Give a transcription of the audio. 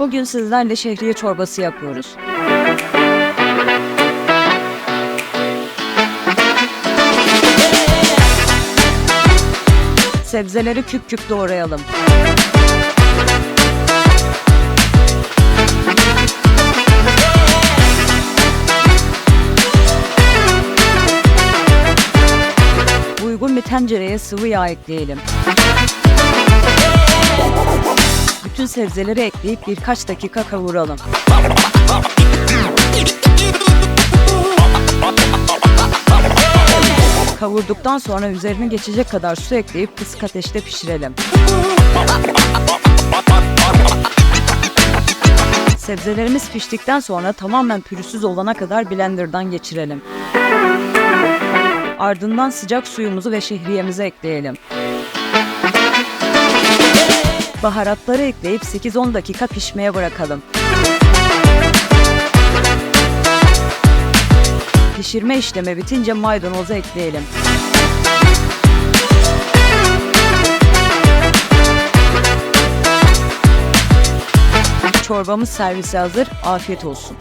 Bugün sizlerle şehriye çorbası yapıyoruz. Sebzeleri küp küp doğrayalım. Uygun bir tencereye sıvı yağ ekleyelim. Bütün sebzeleri ekleyip birkaç dakika kavuralım. Kavurduktan sonra üzerine geçecek kadar su ekleyip kısık ateşte pişirelim. Sebzelerimiz piştikten sonra tamamen pürüzsüz olana kadar blenderdan geçirelim. Ardından sıcak suyumuzu ve şehriyemizi ekleyelim. Baharatları ekleyip 8-10 dakika pişmeye bırakalım. Pişirme işlemi bitince maydanozu ekleyelim. Çorbamız servise hazır. Afiyet olsun.